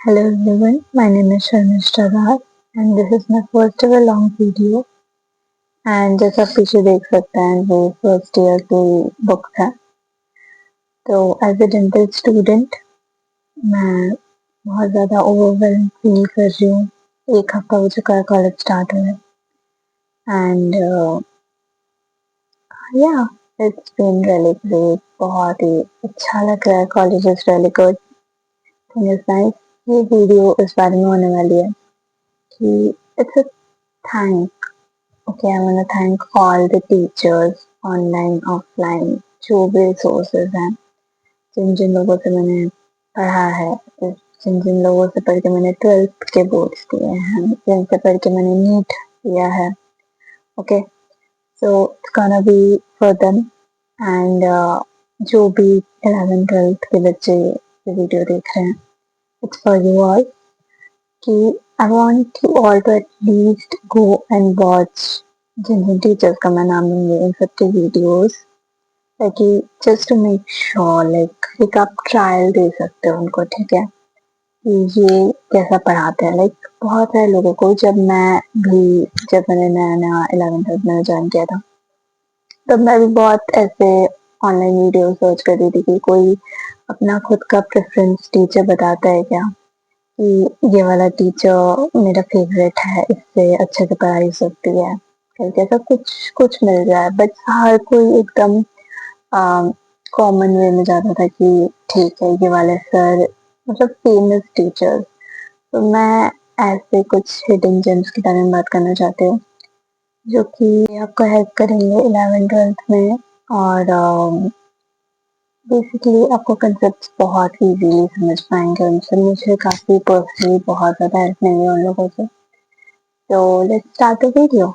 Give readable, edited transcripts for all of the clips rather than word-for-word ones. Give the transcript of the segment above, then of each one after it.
Hello everyone, my name is Sharmishta Raj and this is my first ever long video and जैसा आप पीछे देख सकते हैं वो फर्स्ट ईयर की बुक्स है। तो एज ए डेंटल स्टूडेंट मैं बहुत ज़्यादा ओवरवेल्म फील कर रही हूँ। एक हफ्ता हो चुका है कॉलेज स्टार्ट हुए एंड या इट्स बीन रियली ग्रेट। बहुत ही अच्छा लग रहा है। College is really good, thing is nice. ये वीडियो इस बारे में होने वाली है कि it's a thank Okay, I want to thank all the teachers, online, offline, जो भी resources हैं, जिन जिन लोगों से मैंने पढ़ा है, जिन जिन लोगों से पढ़ के मैंने 12th के बोर्ड्स दिए हैं, जिनसे पढ़ के मैंने नीट दिया है। Okay, so it's gonna be for them and जो भी 11th 12th के बच्चे ये वीडियो देख रहे हैं, it's for you all कि I want you all to at least go and watch जिन जिन टीचर्स का मैं नाम लूंगी इन सबके वीडियोस, ताकि just to make sure like एक आप ट्रायल दे सकते हो उनको। ठीक है कि ये कैसा पढ़ाते हैं। लाइक बहुत सारे लोगों को जब मैंने नया नया 11th में ज्वाइन किया था तब मैं भी बहुत ऐसे ऑनलाइन वीडियो सर्च कर रही थी कि कोई अपना खुद का प्रेफरेंस टीचर बताता है क्या, कि ये वाला टीचर मेरा फेवरेट है, इससे अच्छे से पढ़ाई हो सकती है करके ऐसा कुछ कुछ मिल जाए। बट हर कोई एकदम कॉमन वे में जाता था कि ठीक है ये वाले सर, मतलब फेमस टीचर। तो मैं ऐसे कुछ हिडन जेम्स के बारे में बात करना चाहती हूँ जो कि आपको हेल्प करेंगे 11th 12th में। और बेसिकली आपको कंसेप्ट बहुत इजीली समझ पाएंगे उनसे। मुझे काफ़ी पर्सनली बहुत ज़्यादा हेल्प मिली उन लोगों से। तो let's start the video.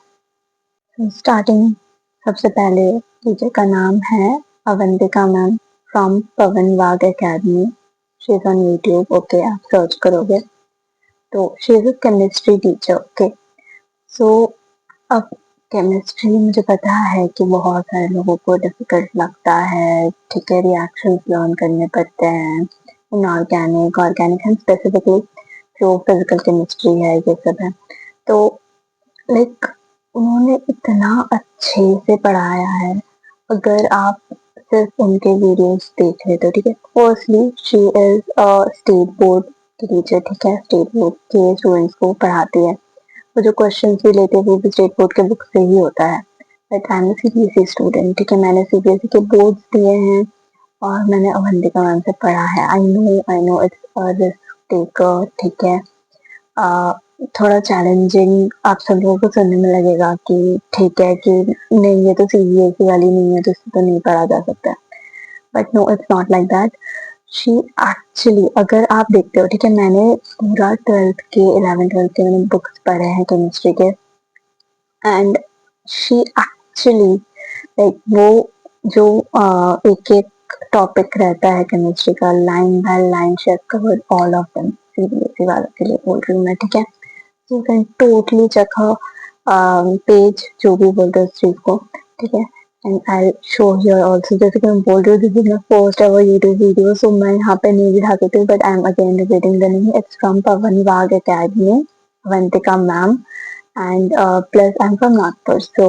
Starting सबसे पहले टीचर का नाम है Avantika ma'am from Pavan Wagh academy. She is on YouTube. Okay, आप सर्च करोगे तो she is a chemistry teacher. Okay, so अब केमिस्ट्री मुझे पता है कि बहुत सारे लोगों को डिफिकल्ट लगता है। ठीक है, रिएक्शंस लर्न करने पड़ते हैं, इनऑर्गेनिक, ऑर्गेनिक एंड स्पेसिफिकली जो फिजिकल केमिस्ट्री है ये सब है। तो लाइक उन्होंने इतना अच्छे से पढ़ाया है। अगर आप सिर्फ उनके वीडियोस देख लेते हो, ठीक है। Firstly she is a state board की टीचर। ठीक है, स्टेट बोर्ड के स्टूडेंट्स को पढ़ाती है। वो जो क्वेश्चंस भी लेते हैं वो भी स्टेट बोर्ड के बुक से ही होता है। But I M CBSE student. ठीक है, मैंने सीबीएसई के बोर्ड्स दिए हैं और मैंने अवंतिका मैम से पढ़ा है। I know it's a risk taker. ठीक है, थोड़ा चैलेंजिंग आप सब लोगों को सुनने में लगेगा कि ठीक है कि नहीं ये तो सीबीएसई वाली नहीं है तो इससे तो नहीं पढ़ा जा सकता। But no, it's not like that. She actually, अगर आप देखते हो, ठीक है, मैंने पूरा 12th के 11th 12th के मैंने बुक्स पढ़े हैं केमिस्ट्री के। एंड शी एक्चुअली लाइक वो जो एक एक टॉपिक रहता है केमिस्ट्री का, line by line she has covered all of them. CBSE वालों के लिए बोल रही हूँ मैं। ठीक है, you can totally check her page, जो भी बोलते हैं उस चीज को। ठीक है, and I show here also. जैसे कि मैं बोल रही हूँ this is my first ever YouTube video, so मैं यहाँ पे नहीं दिखा सकती, but I am again repeating the name. It's from Pavan Wagh academy, Avantika ma'am. And plus I'm from Nagpur, so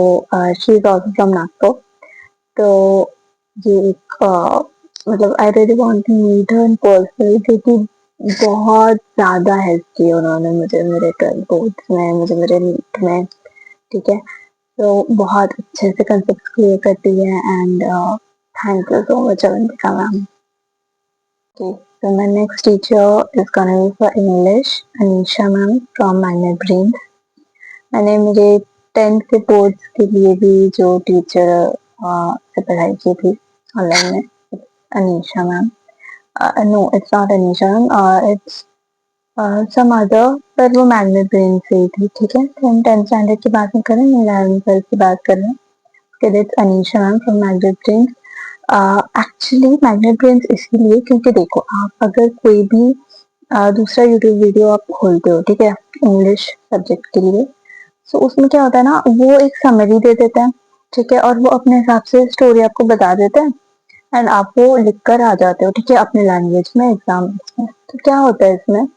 she is also from Nagpur. तो ये एक मतलब I really want to meet her in person, क्योंकि बहुत ज़्यादा हेल्प की उन्होंने मुझे मेरे 12 बोर्ड्स में, मुझे मेरे नीट में। ठीक है, तो बहुत अच्छे से कंसेप्ट क्लियर करती है। And thank you so much Avantika ma'am. Okay, so my next teacher is gonna be for English, Anisha ma'am from Magnet Brain। मैंने मेरे 10th के बोर्ड्स के लिए भी जो टीचर से पढ़ाई की थी ऑनलाइन में, Anisha ma'am. No, it's not Anisha ma'am, it's some other, पर वो मैग्नेट ब्रेन से ही थी। ठीक है, तो हम 10th स्टैंडर्ड की बात नहीं कर रहे हैं, 11th 12th की बात कर रहे हैं। It's Anisha ma'am from magnet brain. Actually magnet brain इसीलिए क्योंकि देखो, आप अगर कोई भी दूसरा यूट्यूब वीडियो आप खोलते हो, ठीक है, इंग्लिश सब्जेक्ट के लिए, तो उसमें क्या होता है ना, वो एक समरी दे देते हैं। ठीक है, और वो अपने हिसाब से स्टोरी आपको बता देते हैं एंड आप वो लिख कर आ जाते हो। ठीक है, अपने लैंग्वेज में एग्जाम में। तो क्या होता है इसमें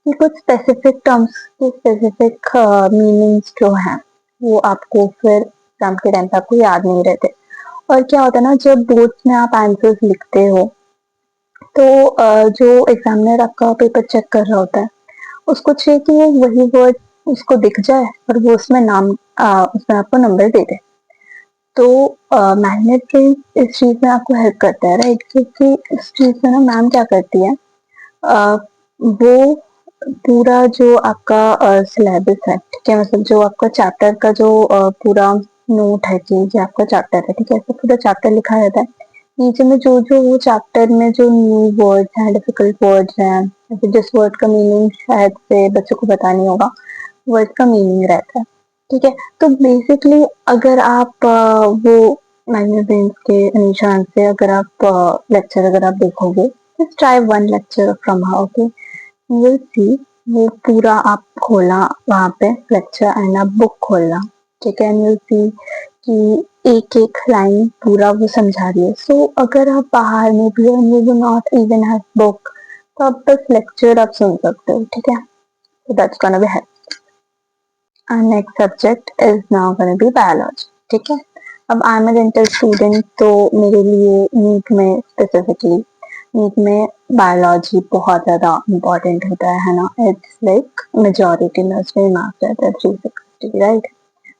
कि कुछ स्पेसिफिक टर्म्स के स्पेसिफिक मीनिंग्स जो हैं वो आपको फिर एग्जाम के टाइम पे आपको याद नहीं रहते। और क्या होता है ना, जब बोर्ड्स में आप आंसर्स लिखते हो तो जो एग्जामिनर आपका पेपर चेक कर रहा होता है उसको चाहिए कि वो वही वर्ड उसको दिख जाए और वो उसमें नाम उसमें आपको नंबर दे दे। तो मैग्नेट इस चीज में आपको हेल्प करता है, राइट? क्योंकि इस चीज में ना मैम क्या करती है, वो पूरा जो आपका सिलेबस है, ठीक है, मतलब जो आपका चैप्टर का जो पूरा नोट है कि ये आपका चैप्टर है, ठीक है, ऐसा पूरा चैप्टर लिखा रहता है। नीचे में जो जो वो चैप्टर में जो न्यू वर्ड्स हैं, डिफिकल्ट वर्ड्स हैं, या फिर जिस वर्ड का मीनिंग शायद से बच्चों को पता नहीं होगा, वर्ड का मीनिंग रहता है, ठीक है। तो बेसिकली अगर आप वो मैगजीन्स के निशान से अगर आप लेक्चर अगर आप देखोगे, just try one lecture from her, okay? You will see, वो पूरा आप खोलना वहाँ पे लेक्चर एंड आप बुक खोलना, ठीक है, एंड यू सी कि एक एक लाइन पूरा वो समझा रही है। सो अगर आप बाहर में भी और you do not even have book, तो आप बस लेक्चर आप सुन सकते हो, ठीक है। So that's gonna be help. Our next subject is now gonna be biology, ठीक है। अब I am a dental student, तो मेरे लिए नीट में स्पेसिफिकली नीट में बायोलॉजी बहुत ज़्यादा इम्पोर्टेंट होता है ना। इट्स लाइक मेजोरिटी में उसमें मार्क्स रहता है 360, राइट?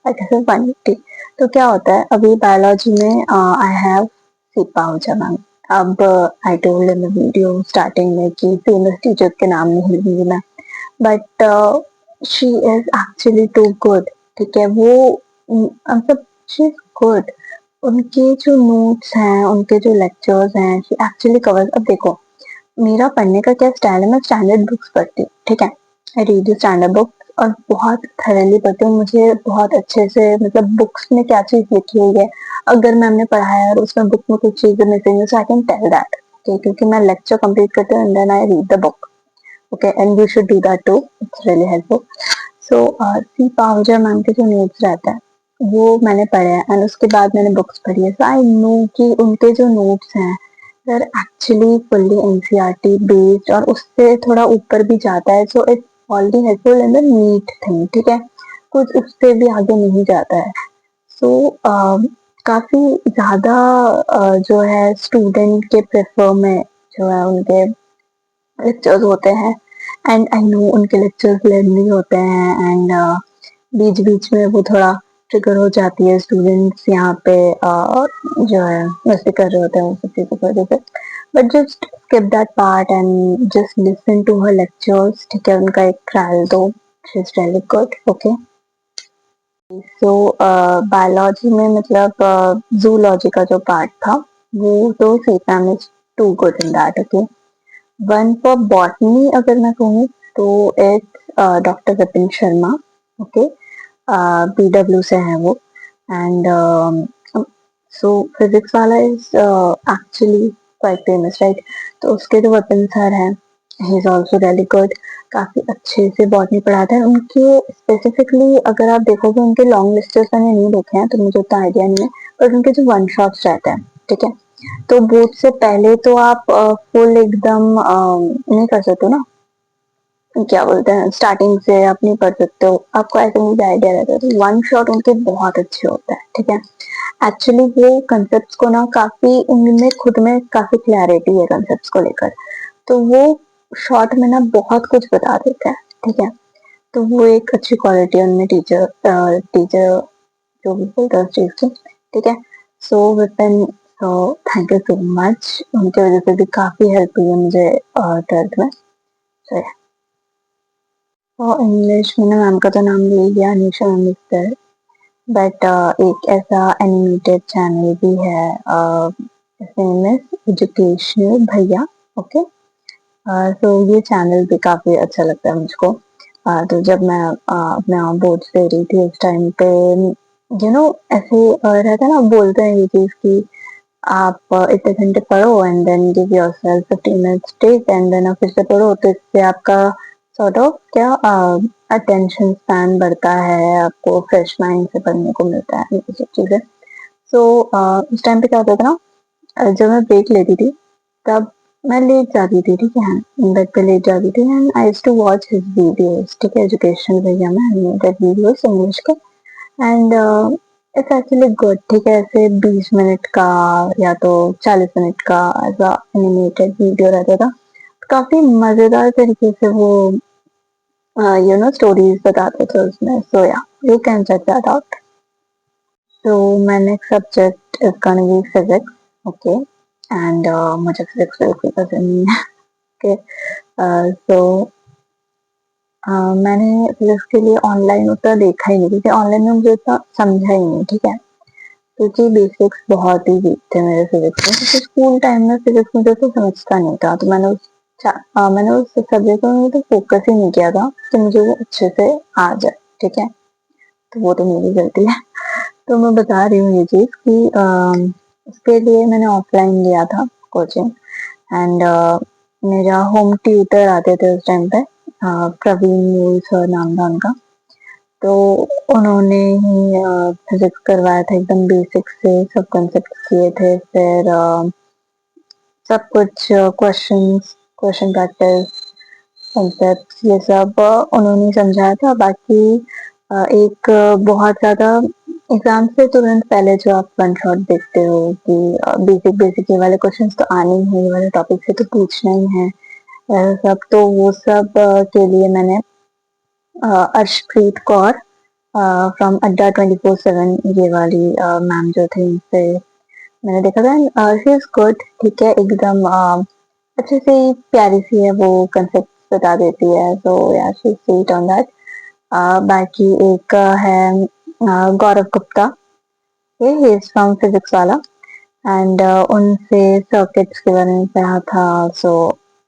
अच्छा सर 180। तो क्या होता है अभी बायोलॉजी में, I have Seepa Ojha ma'am. अब I told in the video starting में कि फेमस टीचर्स के नाम नहीं लूंगी मैं, but she is actually too good, ठीक है। वो मतलब शी इज गुड, उनके जो नोट्स हैं, उनके जो लेक्चर्स हैं, शी एक्चुअली कवर्स। अब देखो मेरा पढ़ने का क्या स्टाइल है, मैं स्टैंडर्ड बुक्स पढ़ती हूँ, ठीक है। आई रीड स्टैंडर्ड बुक्स और बहुत थरली पढ़ती हूँ। मुझे बहुत अच्छे से मतलब बुक्स में क्या चीज लिखी हुई है, अगर मैम ने पढ़ाया और उसमें बुक में कुछ चीजें मिसिंग है, so I can tell that, क्योंकि मैं लेक्चर कंप्लीट करती हूँ and then I read the book, okay, and you should do that too, it's really helpful. So Seep Pahuja ma'am के जो नोट्स रहते हैं वो मैंने पढ़े हैं एंड उसके बाद मैंने बुक्स पढ़ी है, सो आई नो कि उनके जो नोट्स हैं sir actually fully NCERT based और उससे थोड़ा ऊपर भी जाता है। So it's already helpful in the NEET thing, ठीक है, कुछ उससे भी आगे नहीं जाता है। सो काफी ज्यादा जो है स्टूडेंट के प्रेफर में जो है उनके लेक्चर्स होते हैं एंड आई नो उनके लेक्चर्स लेंदी होते हैं एंड बीच बीच में वो थोड़ा ट्रिगर हो जाती है, स्टूडेंट्स यहाँ पे जो है मस्ती कर रहे होते हैं, वो सब चीजों की वजह से। But just skip that part and just listen to her lectures, ठीक है, उनका एक ट्रायल दो, she is really good, okay. So biology में मतलब जूलॉजी का जो पार्ट था वो तो सीता में too good in that, okay. One for botany अगर मैं कहूँ तो it's doctor Vipin Sharma, okay, BW से है वो। And so Physics Wallah is actually quite famous, right? तो उसके जो विपिन सर हैं, he is also really good, काफी अच्छे से बॉटनी पढ़ाते हैं। उनके स्पेसिफिकली अगर आप देखोगे उनके लॉन्ग लेक्चर्स मैंने नहीं देखे हैं तो मुझे उतना आइडिया नहीं है, बट उनके जो वन शॉट्स रहते हैं, ठीक है। तो बोर्ड से पहले तो आप फुल एकदम नहीं कर सकते ना, क्या बोलते हैं, स्टार्टिंग से आप नहीं पढ़ सकते हो, आपको ऐसे मुझे आइडिया रहता है। तो वन शॉट उनके बहुत अच्छे होता है, ठीक है। एक्चुअली वो कंसेप्ट को ना काफी उनमें खुद में काफी क्लैरिटी है कंसेप्ट को लेकर, तो वो शॉर्ट में ना बहुत कुछ बता देता है, ठीक है। तो वो एक अच्छी क्वालिटी है उनमें, टीचर टीचर जो भी बोलते हैं उस चीज की, ठीक है। So Vipin, so thank you so much, उनकी वजह से भी काफी हेल्प हुई है मुझे 12th में। सो और इंग्लिश मैंने मैम का तो नाम ले लिया, अनीशा मिस्टर, बट एक ऐसा एनिमेटेड चैनल भी है, फेमस एजुकेशनल भैया, ओके। तो ये चैनल भी काफी अच्छा लगता है मुझको। तो जब मैं अपना बोर्ड्स दे रही थी उस टाइम पे, यू नो, ऐसे रहता है ना, बोलते हैं ये चीज की आप इतने घंटे पढ़ो and then give yourself 15 minutes break and then आप फिर से पढ़ो, तो इससे आपका सॉर्ट ऑफ क्या अटेंशन स्पैन बढ़ता है, आपको फ्रेश माइंड से पढ़ने को मिलता है, ये सब चीजें। सो उस टाइम पे क्या होता था ना, जब मैं ब्रेक लेती थी तब मैं लेट जाती थी, ठीक है, बेड पे लेट जाती थी and I used to watch his videos, ठीक है, एजुकेशनल वगैरह में एनिमेटेड वीडियोस इंग्लिश के एंड इट्स एक्चुअली गुड, ठीक है, ऐसे 20 मिनट का या तो 40 मिनट का ऐसा एनिमेटेड वीडियो रहता था, काफी मजेदार तरीके से वो स्टोरीज बताते थे उसमें, so yeah you can check that out. तो my next subject is gonna be physics, okay, and मुझे फिजिक्स बिल्कुल पसंद नहीं है, ओके, सो मैंने फिजिक्स के लिए ऑनलाइन उतना देखा ही नहीं, क्योंकि ऑनलाइन में मुझे उतना समझा ही नहीं, ठीक है, क्योंकि बेसिक्स बहुत ही वीक थे मेरे फिजिक्स में, क्योंकि स्कूल टाइम में फिजिक्स मुझे तो समझता नहीं था, तो मैंने उस सब्जेक्ट में तो फोकस ही नहीं किया था कि मुझे वो अच्छे से आ जाए, ठीक है, तो वो तो मेरी गलती है। तो मैं बता रही हूँ ये चीज कि उसके लिए मैंने ऑफलाइन लिया था कोचिंग एंड मेरा होम ट्यूटर आते थे उस टाइम पे, प्रवीण मूल सर नाम था उनका, तो उन्होंने ही फिजिक्स करवाया था, एकदम बेसिक से सब कंसेप्ट किए थे, फिर सब कुछ क्वेश्चन प्रैक्टिस कंसेप्ट ये सब उन्होंने समझाया था। बाकी एक बहुत ज्यादा एग्जाम से तुरंत पहले जो आप वन शॉट देखते हो कि बेसिक बेसिक ये वाले क्वेश्चंस तो आने ही है, ये वाले टॉपिक से तो पूछना ही है, सब, तो वो सब के लिए मैंने अर्शप्रीत कौर फ्रॉम अड्डा 24/7 ये वाली मैम जो थी उनसे मैंने देखा था, शी इज गुड, ठीक है, एकदम अच्छे से प्यारी सी है, वो कंसेप्ट बता देती है, तो या शी स्वीट ऑन दैट। बाकी एक है गौरव गुप्ता, ये ही इज फ्रॉम फिजिक्स वाला एंड उनसे सर्किट्स के बारे में पढ़ा था, सो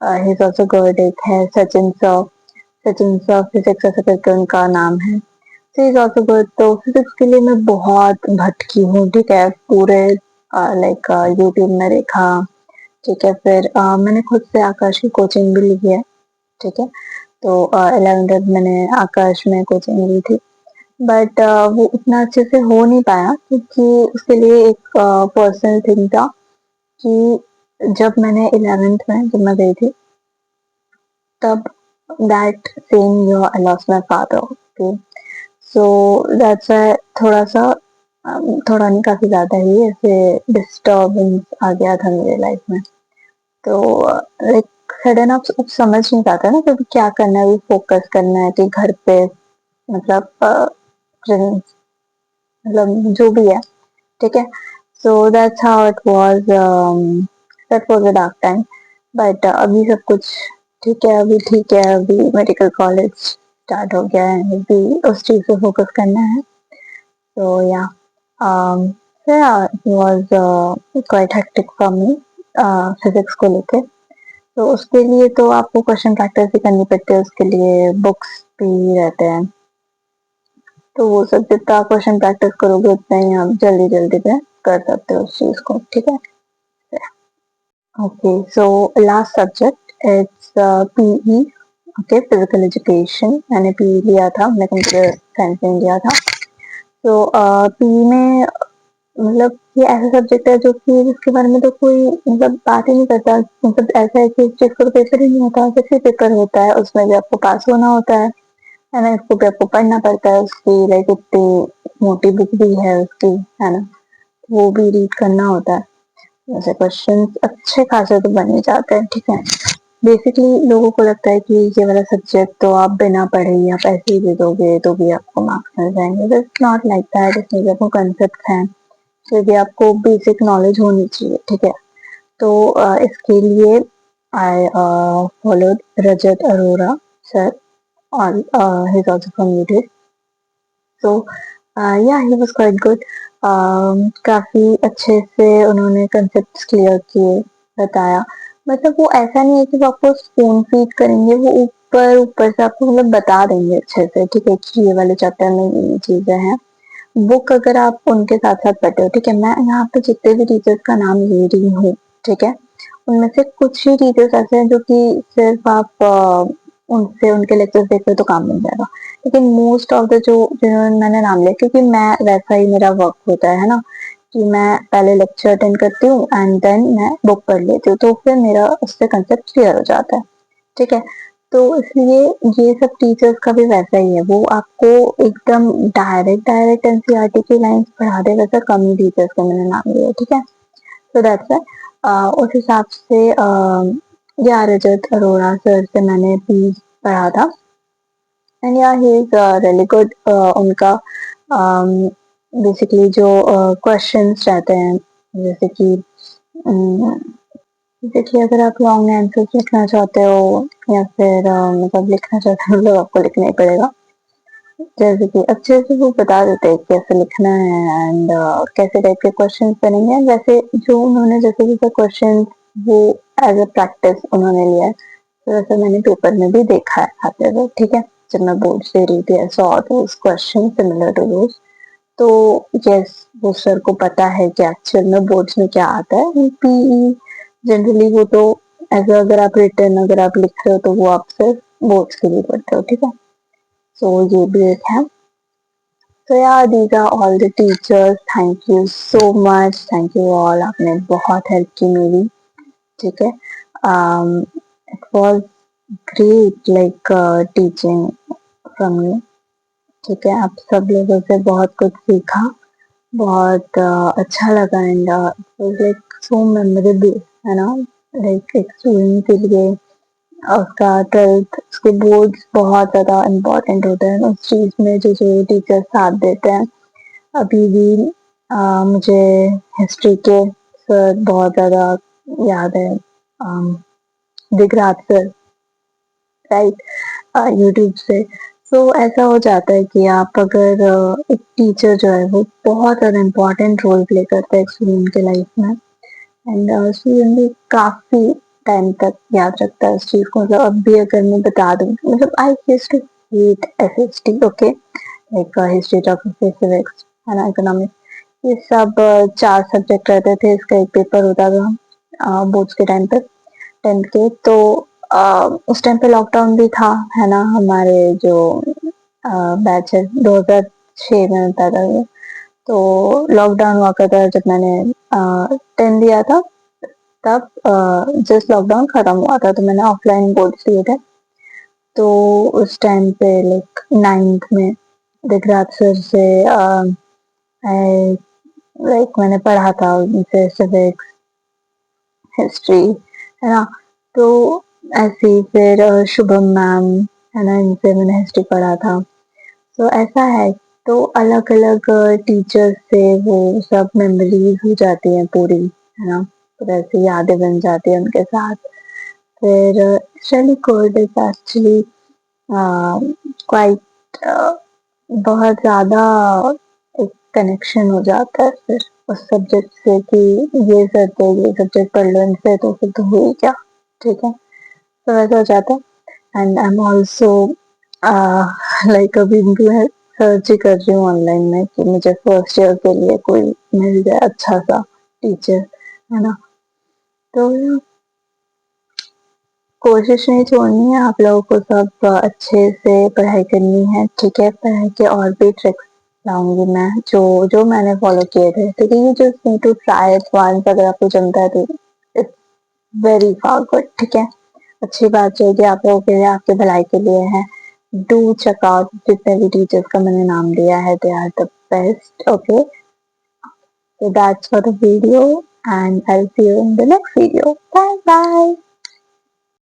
ही इज आल्सो गुड। एक है सचिन सर फिजिक्स ऐसा करके उनका नाम है, सो इज आल्सो गुड। तो फिजिक्स के लिए मैं बहुत भटकी हूँ, ठीक है, पूरे लाइक यूट्यूब में देखा, ठीक है, फिर मैंने खुद से आकाश की कोचिंग भी ली है, ठीक है, तो 11th मैंने आकाश में कोचिंग ली थी, बट वो उतना अच्छे से हो नहीं पाया, क्योंकि उसके लिए एक पर्सनल थिंग था कि जब मैंने 11th में जब मैं गई थी, तब that same year I lost my father, okay, so that's why थोड़ा सा थोड़ा नहीं काफी ज्यादा ही ऐसे डिस्टर्बेंस आ गया था मेरे लाइफ में, तो लाइक सडन आप समझ नहीं पाता ना कभी क्या करना है, फोकस करना है कि घर पे, मतलब मतलब जो भी है, ठीक है, so that's how it was, that was a dark time, but अभी सब कुछ ठीक है, अभी ठीक है, अभी मेडिकल कॉलेज स्टार्ट हो गया है, अभी उस चीज पे फोकस करना है, so yeah, so yeah, it was quite hectic for me physics को लेके, तो उसके लिए तो आपको क्वेश्चन प्रैक्टिस भी करनी पड़ती है, उसके लिए बुक्स भी रहते हैं, तो वो सब जितना क्वेश्चन प्रैक्टिस करोगे उतना ही आप जल्दी जल्दी में कर सकते हो उस चीज को, ठीक है। Okay, so last subject it's PE, okay, physical education, मैंने पीई लिया था, मैंने कंप्यूटर साइंस में लिया था, तो पीई में मतलब ये ऐसा सब्जेक्ट है जो कि इसके बारे में तो कोई मतलब बात ही नहीं करता, मतलब ऐसा है कि इस चीज का तो पेपर ही नहीं होता, जैसे पेपर होता है उसमें भी आपको पास होना होता है ना, इसको भी आपको पढ़ना पड़ता है, उसकी लाइक इतनी मोटी बुक भी है उसकी, है ना, वो भी रीड करना होता है, वैसे क्वेश्चन अच्छे खासे तो बन ही जाते हैं, ठीक है। बेसिकली लोगों को लगता है कि ये वाला सब्जेक्ट तो आप बिना पढ़े या पैसे ही दे दोगे तो भी आपको मार्क्स मिल जाएंगे, but it's not like that, इसमें भी आपको कंसेप्ट हैं, फिर भी आपको बेसिक नॉलेज होनी चाहिए, ठीक है, तो इसके लिए I followed Rajat Arora sir, और he is also from YouTube, so yeah he was quite good, काफी अच्छे से उन्होंने कंसेप्ट क्लियर किए, बताया, मतलब वो ऐसा नहीं है कि वो आपको स्पून फीड करेंगे, वो ऊपर ऊपर से आपको मतलब बता देंगे अच्छे से, ठीक है, कि ये वाले चैप्टर में ये चीजें हैं, बुक अगर आप उनके साथ साथ पढ़ते हो, ठीक है, मैं यहाँ पे जितने भी टीचर्स का नाम ले रही हूँ, ठीक है, उनमें से कुछ ही टीचर्स ऐसे हैं जो कि सिर्फ आप उनसे उनके लेक्चर्स देख लो तो काम बन जाएगा, लेकिन मोस्ट ऑफ द जो जिन्होंने मैंने नाम लिया, क्योंकि मैं वैसा ही मेरा वर्क होता है ना, कि मैं पहले लेक्चर अटेंड करती हूँ एंड देन मैं बुक पढ़ लेती हूँ, तो फिर मेरा उससे कंसेप्ट क्लियर हो जाता है। ठीक है, तो इसलिए ये सब टीचर्स का भी वैसा ही है, वो आपको एकदम डायरेक्ट डायरेक्ट एनसीईआरटी की लाइंस पढ़ा दे, वैसा कम ही टीचर्स का मैंने नाम लिया। ठीक है, तो दैट्स व्हाई उस हिसाब से या रजत अरोड़ा सर से मैंने भी पढ़ा था एंड या ही इज रियली गुड। उनका बेसिकली जो क्वेश्चंस रहते हैं, जैसे कि देखिए अगर आप लॉन्ग आंसर्स लिखना चाहते हो या फिर मतलब लिखना चाहते हो, मतलब आपको लिखना ही पड़ेगा, जैसे कि अच्छे से वो बता देते हैं कैसे लिखना है एंड कैसे टाइप के क्वेश्चंस बनेंगे। वैसे जो उन्होंने जैसे जैसे क्वेश्चन वो एज अ प्रैक्टिस उन्होंने लिया है, तो वैसे मैंने पेपर में भी देखा है आते हुए। ठीक है, जब मैं बोर्ड्स दे रही थी I saw those question similar to those. तो यस, वो सर को पता है कि एक्चुअल में बोर्ड्स में क्या आता है। पीई जनरली वो तो ऐसे अगर आप रिटर्न अगर आप लिख रहे हो तो वो आप सिर्फ बोर्ड्स के लिए पढ़ते हो। ठीक है, सो ये भी एक है। So yeah, these are all the teachers. Thank you so much. Thank you all. आपने बहुत हेल्प की मेरी। ठीक है, it was great like teaching from you. ठीक है, आप सब लोगों से बहुत कुछ सीखा, बहुत अच्छा लगा and it was like so memorable, है ना, लाइक एक स्टूडेंट के लिए उसका 12th उसके बोर्ड्स बहुत ज़्यादा इम्पोर्टेंट होते हैं उस चीज़ में, जो जो टीचर साथ देते हैं। अभी भी मुझे हिस्ट्री के सर बहुत ज़्यादा याद है, दिगराज सर, राइट, यूट्यूब से। तो ऐसा हो जाता है कि आप अगर एक टीचर जो है वो बहुत ज़्यादा इम्पोर्टेंट रोल प्ले करता है एक स्टूडेंट के लाइफ में एंड स्टूडेंट भी काफ़ी टाइम तक याद रखता है उस चीज़ को। मतलब अब भी अगर मैं बता दूँ, मतलब I used to hate SST, okay, like history, geography, civics, है ना, इकोनॉमिक्स, ये सब 4 सब्जेक्ट रहते थे। इसका एक पेपर होता था बोर्ड्स के टाइम पे 10th के। तो उस टाइम पे लॉकडाउन भी था, है ना, हमारे जो बैच है 2006 में पैदा हुए, तो लॉकडाउन हुआ करता जब मैंने 10 दिया था, तब जस्ट लॉकडाउन खत्म हुआ था, तो मैंने ऑफलाइन बोर्ड्स दिए थे। तो उस टाइम पे लाइक 9th में दिगराज सर से लाइक मैंने पढ़ा था उनसे सिविक्स, हिस्ट्री, है ना। तो ऐसे ही फिर शुभम मैम, है ना, इनसे मैंने हिस्ट्री पढ़ा था। तो ऐसा है, तो अलग अलग टीचर से वो सब मेमोरीज हो जाती हैं पूरी, है ना, तो ऐसे यादें बन जाती हैं उनके साथ। फिर really good is actually quite, बहुत ज़्यादा एक कनेक्शन हो जाता है फिर उस सब्जेक्ट से कि ये सर तो ये सब्जेक्ट पढ़ लो इनसे, तो फिर तो हुई क्या। ठीक है, तो ऐसा हो जाता है and I am also like अभी मैं सर्च ही कर रही हूँ ऑनलाइन में कि मुझे फर्स्ट ईयर के लिए कोई मिल जाए अच्छा सा टीचर, है ना। तो कोशिश नहीं छोड़नी है आप लोगों को, सब अच्छे से पढ़ाई करनी है। ठीक है, पढ़ाई के और भी ट्रिक्स लाऊंगी मैं, जो जो मैंने फॉलो किए थे। ठीक है, you just need to try it once, अगर आपको जमता है तो इट्स वेरी फार गुड। ठीक है, अच्छी बात रहेगी आप लोगों के लिए, आपके भलाई के लिए है। डू चेक आउट जितने भी टीचर्स का मैंने नाम लिया है, they are the best. Okay, so that's for the video and I'll see you in the next video. Bye bye.